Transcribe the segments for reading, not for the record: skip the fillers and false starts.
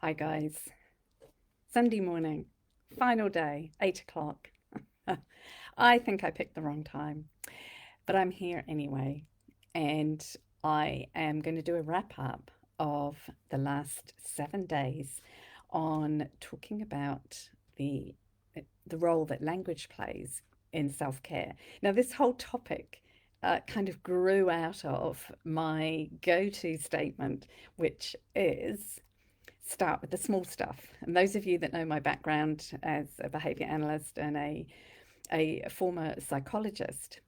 Hi, guys. Sunday morning, final day, 8 o'clock. I think I picked the wrong time, but I'm here anyway. And I am going to do a wrap up of the last 7 days on talking about the, the role that language plays in self care. Now, this whole topic kind of grew out of my go to statement, which is start with the small stuff. And those of you that know my background as a behavior analyst and a former psychologist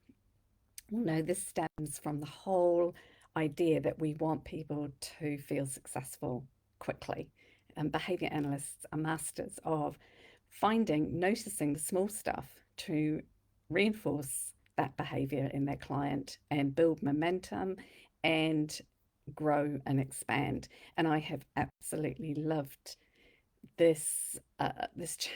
will know this stems from the whole idea that we want people to feel successful quickly. And behavior analysts are masters of noticing the small stuff to reinforce that behavior in their client and build momentum and grow and expand. And I have absolutely loved this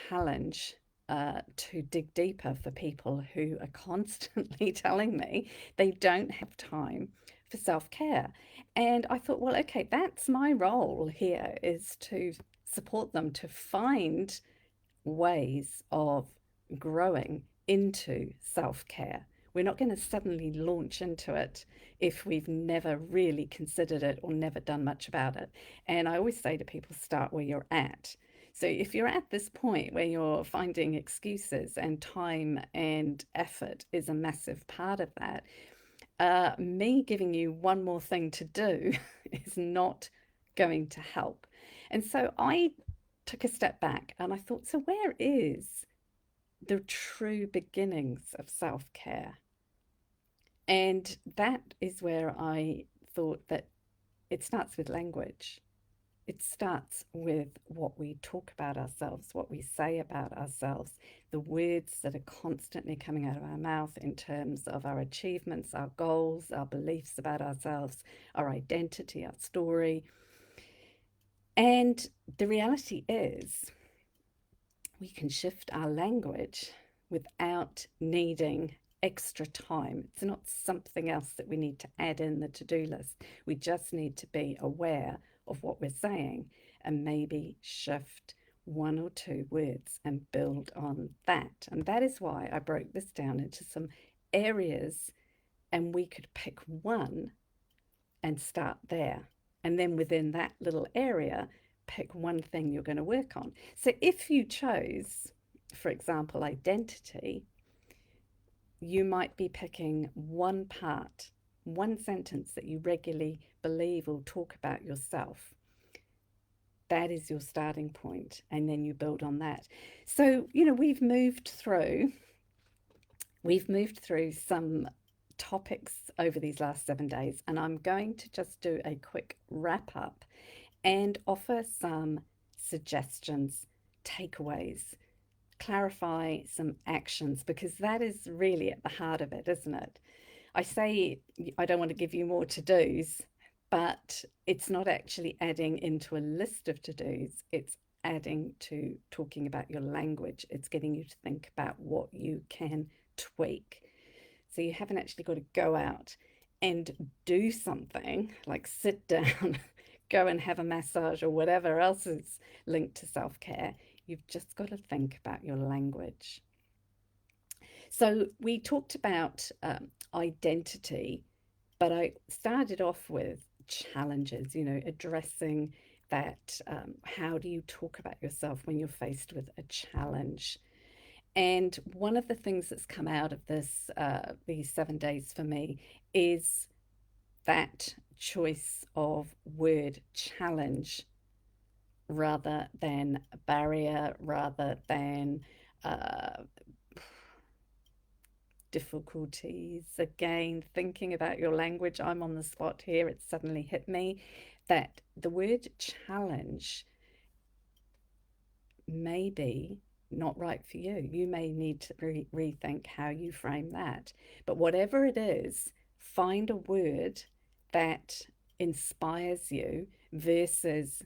challenge to dig deeper for people who are constantly telling me they don't have time for self-care. And I thought, well, okay, that's my role here, is to support them to find ways of growing into self care. We're not going to suddenly launch into it if we've never really considered it or never done much about it. And I always say to people, start where you're at. So if you're at this point where you're finding excuses and time and effort is a massive part of that, me giving you one more thing to do is not going to help. And so I took a step back and I thought, so where is the true beginnings of self care? And that is where I thought that it starts with language. It starts with what we talk about ourselves, what we say about ourselves, the words that are constantly coming out of our mouth in terms of our achievements, our goals, our beliefs about ourselves, our identity, our story. And the reality is, we can shift our language without needing extra time. It's not something else that we need to add in the to-do list. We just need to be aware of what we're saying and maybe shift one or two words and build on that. And that is why I broke this down into some areas, and we could pick one and start there. And then within that little area, pick one thing you're going to work on. So if you chose, for example, identity, you might be picking one part, one sentence that you regularly believe or talk about yourself. That is your starting point, and then you build on that. So, we've moved through some topics over these last 7 days, and I'm going to just do a quick wrap up and offer some suggestions, takeaways, clarify some actions, because that is really at the heart of it, isn't it? I say I don't want to give you more to dos, but it's not actually adding into a list of to dos, it's adding to talking about your language. It's getting you to think about what you can tweak. So you haven't actually got to go out and do something like sit down, go and have a massage or whatever else is linked to self care. You've just got to think about your language. So we talked about identity, but I started off with challenges, addressing that. How do you talk about yourself when you're faced with a challenge? And one of the things that's come out of these 7 days for me, is that choice of word challenge rather than barrier, rather than uh, difficulties. Again, thinking about your language, I'm on the spot here. It suddenly hit me that the word challenge may be not right for you. You may need to rethink how you frame that. But whatever it is, find a word that inspires you versus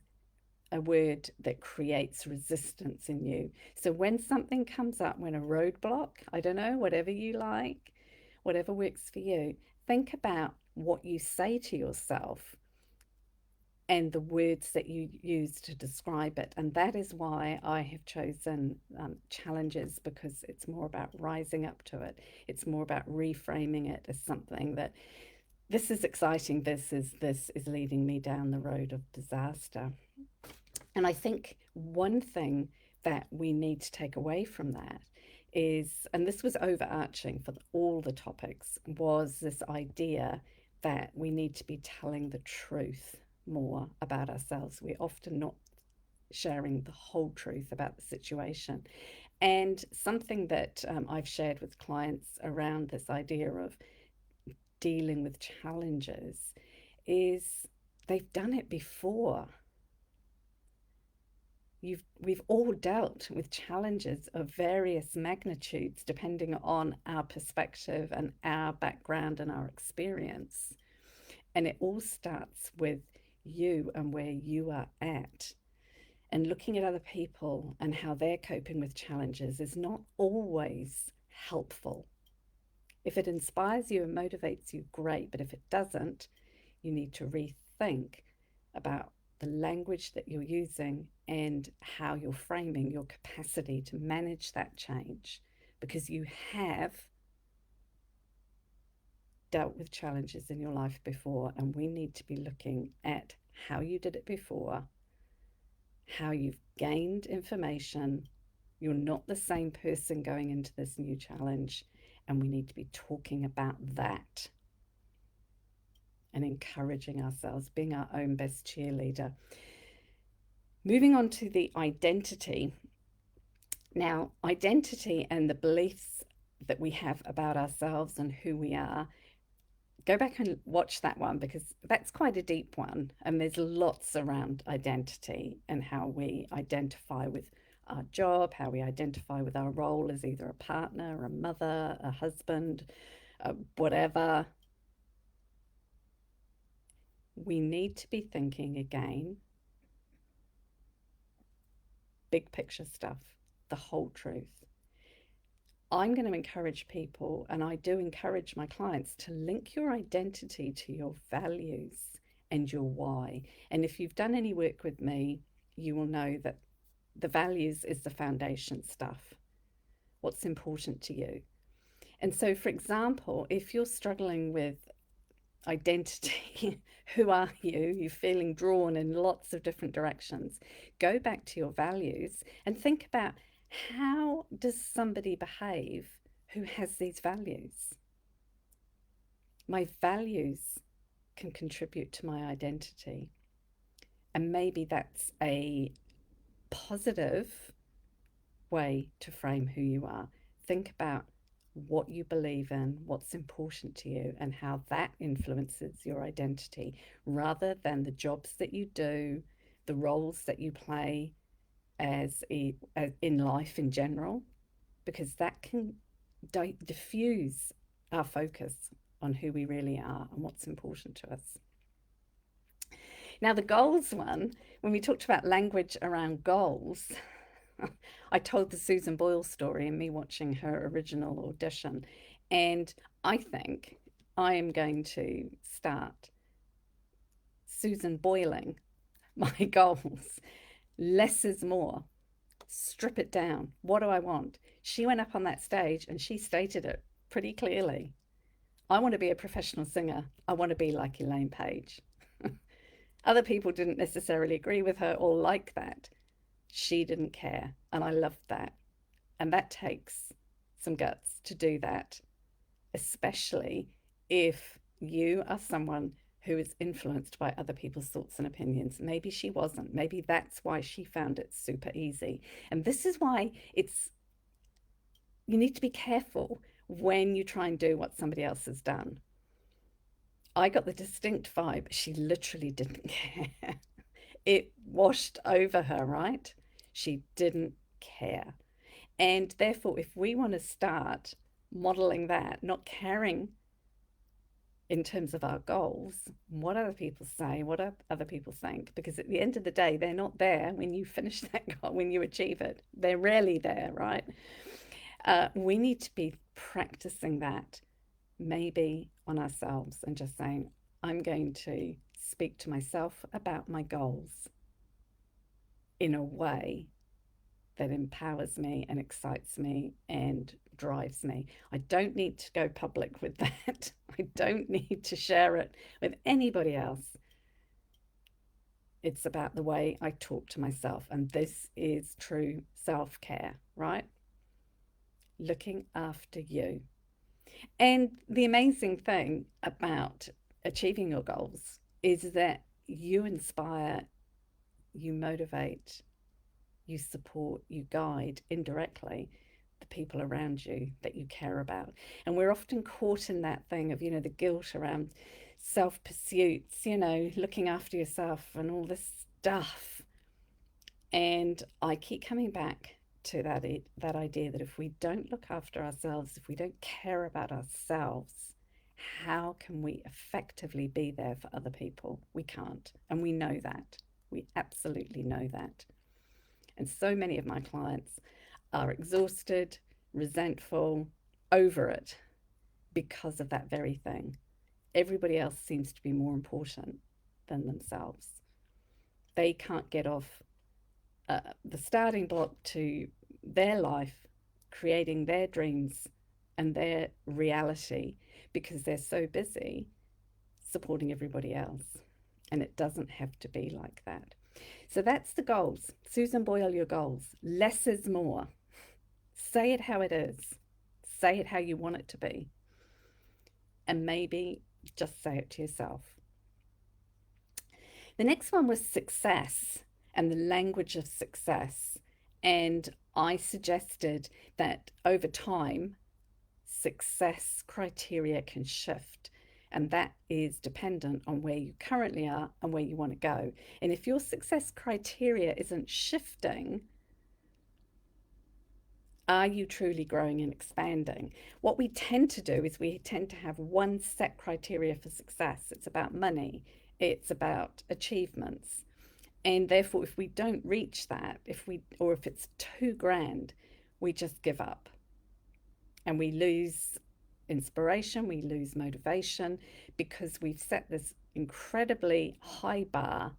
a word that creates resistance in you. So when something comes up, when a roadblock, I don't know, whatever you like, whatever works for you, think about what you say to yourself and the words that you use to describe it. And that is why I have chosen challenges, because it's more about rising up to it. It's more about reframing it as something that this is exciting versus this is leading me down the road of disaster. And I think one thing that we need to take away from that is, and this was overarching for all the topics, was this idea that we need to be telling the truth more about ourselves. We're often not sharing the whole truth about the situation. And something that I've shared with clients around this idea of dealing with challenges is they've done it before. We've all dealt with challenges of various magnitudes depending on our perspective and our background and our experience. And it all starts with you and where you are at. And looking at other people and how they're coping with challenges is not always helpful. If it inspires you and motivates you, great. But if it doesn't, you need to rethink about the language that you're using and how you're framing your capacity to manage that change, because you have dealt with challenges in your life before, and we need to be looking at how you did it before, how you've gained information. You're not the same person going into this new challenge, and we need to be talking about that and encouraging ourselves, being our own best cheerleader. Moving on to the identity. Now, identity and the beliefs that we have about ourselves and who we are, go back and watch that one, because that's quite a deep one. And there's lots around identity and how we identify with our job, how we identify with our role as either a partner, a mother, a husband, whatever. We need to be thinking again, big picture stuff, the whole truth. I'm going to encourage people, and I do encourage my clients, to link your identity to your values and your why. And if you've done any work with me, you will know that the values is the foundation stuff. What's important to you? And so, for example, if you're struggling with identity, who are you? You're feeling drawn in lots of different directions. Go back to your values and think about, how does somebody behave who has these values? My values can contribute to my identity. And maybe that's a positive way to frame who you are. Think about what you believe in, what's important to you, and how that influences your identity, rather than the jobs that you do, the roles that you play as in life in general, because that can diffuse our focus on who we really are and what's important to us. Now, the goals one, when we talked about language around goals, I told the Susan Boyle story and me watching her original audition. And I think I am going to start Susan Boiling my goals. Less is more. Strip it down. What do I want? She went up on that stage and she stated it pretty clearly. I want to be a professional singer. I want to be like Elaine Page. Other people didn't necessarily agree with her or like that. She didn't care, and I loved that. And that takes some guts to do that, especially if you are someone who is influenced by other people's thoughts and opinions. Maybe she wasn't. Maybe that's why she found it super easy. And this is why you need to be careful when you try and do what somebody else has done. I got the distinct vibe she literally didn't care. It washed over her, right? She didn't care. And therefore, if we want to start modeling that, not caring in terms of our goals, what other people say, what other people think, because at the end of the day, they're not there when you finish that goal, when you achieve it. They're rarely there, right? We need to be practicing that maybe on ourselves and just saying, I'm going to speak to myself about my goals in a way that empowers me and excites me and drives me. I don't need to go public with that. I don't need to share it with anybody else. It's about the way I talk to myself. And this is true self care, right? Looking after you. And the amazing thing about achieving your goals is that you inspire, you motivate, you support, you guide indirectly the people around you that you care about. And we're often caught in that thing of, the guilt around self pursuits, looking after yourself and all this stuff. And I keep coming back to that idea that if we don't look after ourselves, if we don't care about ourselves, how can we effectively be there for other people? We can't. And we know that. We absolutely know that. And so many of my clients are exhausted, resentful, over it because of that very thing. Everybody else seems to be more important than themselves. They can't get off the starting block to their life, creating their dreams and their reality because they're so busy supporting everybody else. And it doesn't have to be like that. So that's the goals. Susan Boyle, your goals. Less is more. Say it how it is. Say it how you want it to be. And maybe just say it to yourself. The next one was success and the language of success. And I suggested that over time, success criteria can shift. And that is dependent on where you currently are and where you want to go. And if your success criteria isn't shifting, are you truly growing and expanding? What we tend to do is we tend to have one set criteria for success. It's about money, it's about achievements. And therefore, if we don't reach that, if it's too grand, we just give up. And we lose inspiration, we lose motivation because we've set this incredibly high bar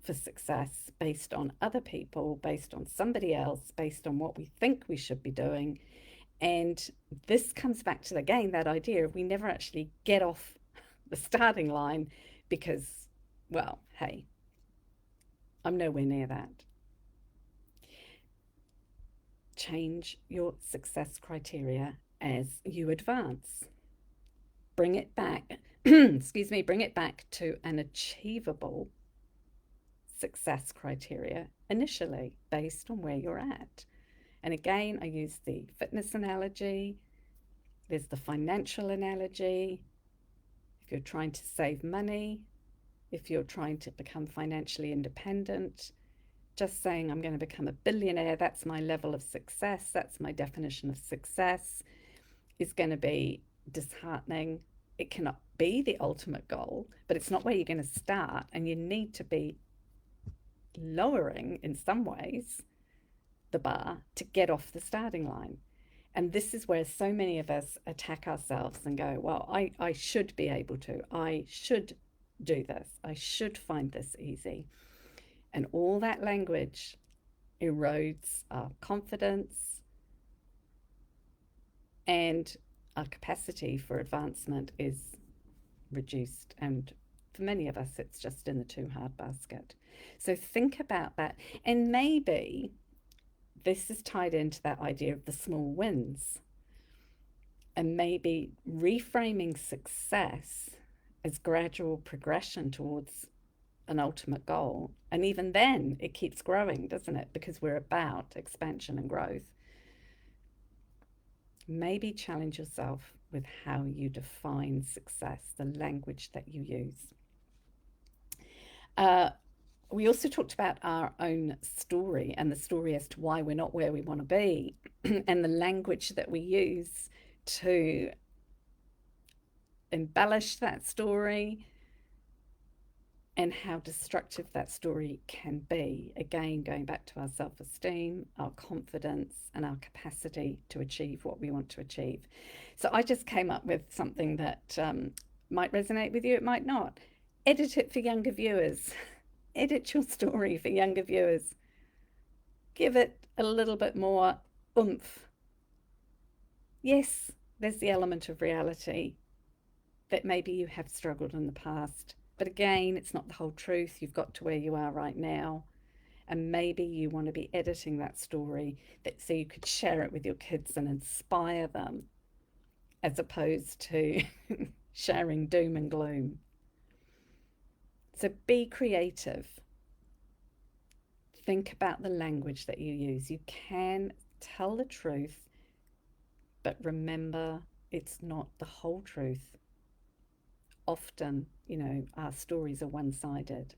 for success based on other people, based on somebody else, based on what we think we should be doing. And this comes back to, again, that idea of we never actually get off the starting line because, well, hey, I'm nowhere near that. Change your success criteria as you advance. Bring it back, bring it back to an achievable success criteria initially based on where you're at. And again, I use the fitness analogy, there's the financial analogy. If you're trying to save money, if you're trying to become financially independent, just saying I'm going to become a billionaire, that's my level of success, that's my definition of success, is going to be disheartening. It cannot be the ultimate goal, but it's not where you're going to start, and you need to be lowering in some ways the bar to get off the starting line. And this is where so many of us attack ourselves and go, well, I should be able to, I should do this, I should find this easy. And all that language erodes our confidence, and our capacity for advancement is reduced. And for many of us, it's just in the too hard basket. So think about that. And maybe this is tied into that idea of the small wins, and maybe reframing success as gradual progression towards an ultimate goal. And even then, it keeps growing, doesn't it? Because we're about expansion and growth. Maybe challenge yourself with how you define success, the language that you use. We also talked about our own story and the story as to why we're not where we want to be, and the language that we use to embellish that story, and how destructive that story can be. Again, going back to our self-esteem, our confidence, and our capacity to achieve what we want to achieve. So I just came up with something that Might resonate with you, it might not. Edit it for younger viewers. Edit your story for younger viewers. Give it a little bit more oomph. Yes, there's the element of reality that maybe you have struggled in the past. But again, it's not the whole truth. You've got to where you are right now. And maybe you want to be editing that story so you could share it with your kids and inspire them as opposed to sharing doom and gloom. So be creative. Think about the language that you use. You can tell the truth, but remember, it's not the whole truth. Often, our stories are one sided,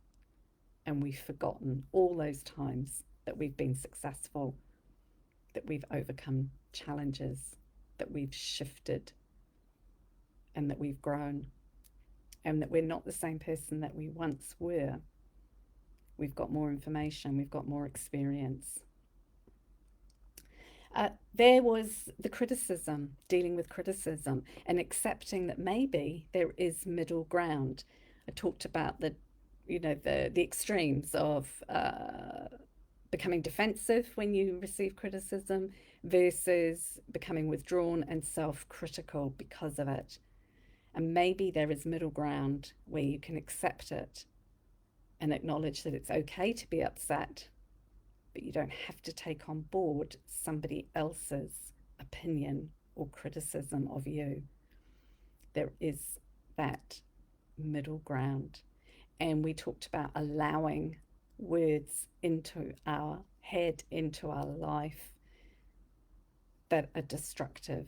and we've forgotten all those times that we've been successful, that we've overcome challenges, that we've shifted, and that we've grown, and that we're not the same person that we once were. We've got more information, we've got more experience. There was the criticism, dealing with criticism and accepting that maybe there is middle ground. I talked about the extremes of becoming defensive when you receive criticism versus becoming withdrawn and self-critical because of it. And maybe there is middle ground where you can accept it and acknowledge that it's okay to be upset, but you don't have to take on board somebody else's opinion or criticism of you. There is that middle ground. And we talked about allowing words into our head, into our life, that are destructive.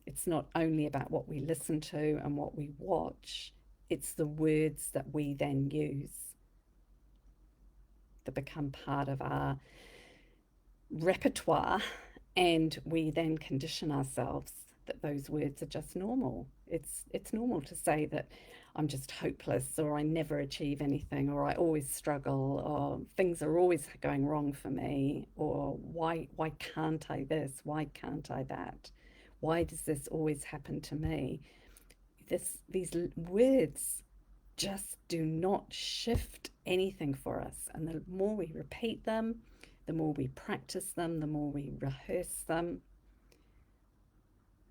It's not only about what we listen to and what we watch, it's the words that we then use that become part of our repertoire, and we then condition ourselves that those words are just normal. It's normal to say that I'm just hopeless, or I never achieve anything, or I always struggle, or things are always going wrong for me, or why can't I this? Why can't I that? Why does this always happen to me? These words just do not shift anything for us. And the more we repeat them, the more we practice them, the more we rehearse them,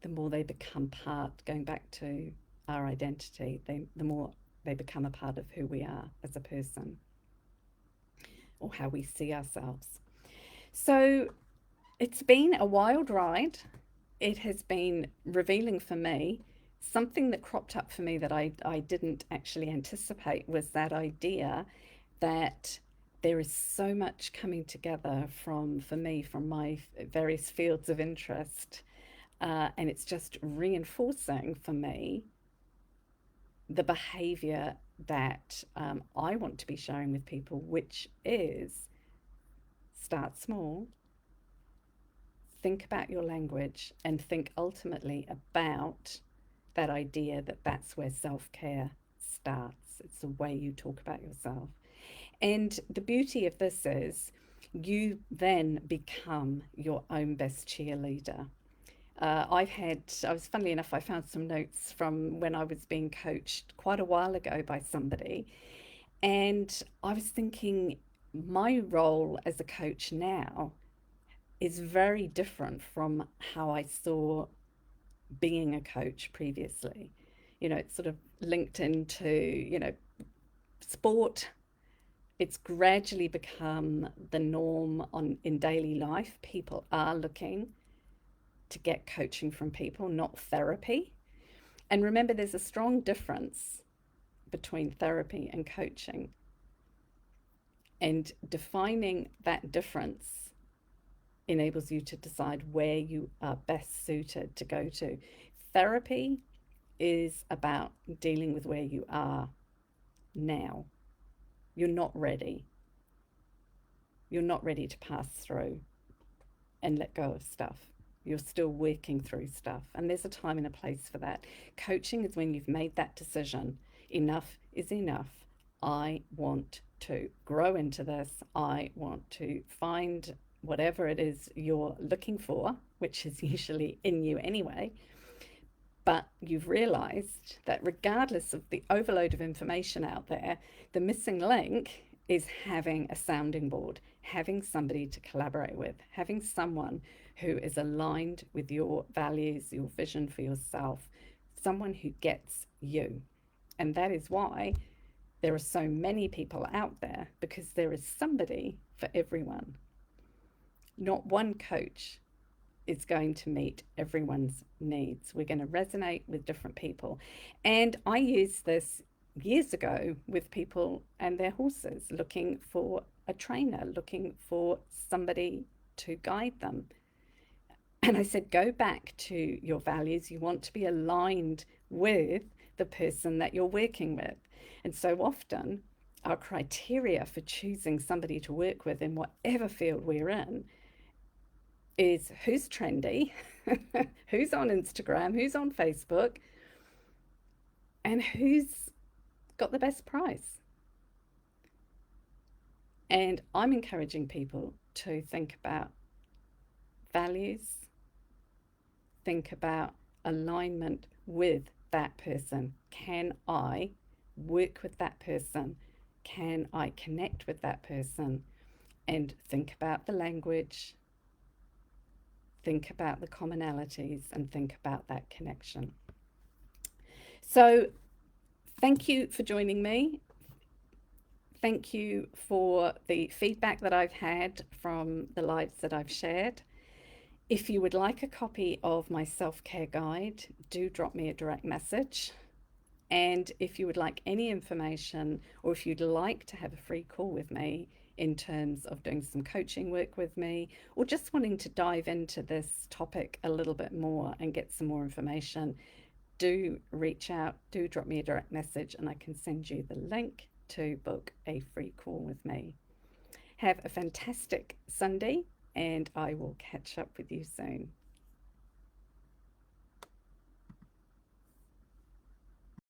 the more they become part, going back to our identity, the more they become a part of who we are as a person, or how we see ourselves. So it's been a wild ride. It has been revealing for me. Something that cropped up for me that I didn't actually anticipate was that idea that there is so much coming together for me, from my various fields of interest. And it's just reinforcing for me the behavior that I want to be sharing with people, which is start small, think about your language, and think ultimately about that idea that that's where self-care starts. It's the way you talk about yourself. And the beauty of this is you then become your own best cheerleader. Funnily enough, I found some notes from when I was being coached quite a while ago by somebody. And I was thinking, my role as a coach now is very different from how I saw being a coach previously. It's sort of linked into, sport. It's gradually become the norm in daily life. People are looking to get coaching from people, not therapy. And remember, there's a strong difference between therapy and coaching. And defining that difference enables you to decide where you are best suited to go to. Therapy is about dealing with where you are now. You're not ready. You're not ready to pass through and let go of stuff. You're still working through stuff. And there's a time and a place for that. Coaching is when you've made that decision. Enough is enough. I want to grow into this. I want to find whatever it is you're looking for, which is usually in you anyway. But you've realized that regardless of the overload of information out there, the missing link is having a sounding board, having somebody to collaborate with, having someone who is aligned with your values, your vision for yourself, someone who gets you. And that is why there are so many people out there, because there is somebody for everyone. Not one coach is going to meet everyone's needs. We're going to resonate with different people. And I used this years ago with people and their horses, looking for a trainer, looking for somebody to guide them. And I said, go back to your values. You want to be aligned with the person that you're working with. And so often, our criteria for choosing somebody to work with in whatever field we're in is who's trendy, who's on Instagram, who's on Facebook, and who's got the best price. And I'm encouraging people to think about values, think about alignment with that person. Can I work with that person? Can I connect with that person? And think about the language, think about the commonalities, and think about that connection. So, thank you for joining me. Thank you for the feedback that I've had from the lives that I've shared. If you would like a copy of my self-care guide, do drop me a direct message. And if you would like any information, or if you'd like to have a free call with me in terms of doing some coaching work with me, or just wanting to dive into this topic a little bit more and get some more information, do reach out, do drop me a direct message, and I can send you the link to book a free call with me. Have a fantastic Sunday, and I will catch up with you soon.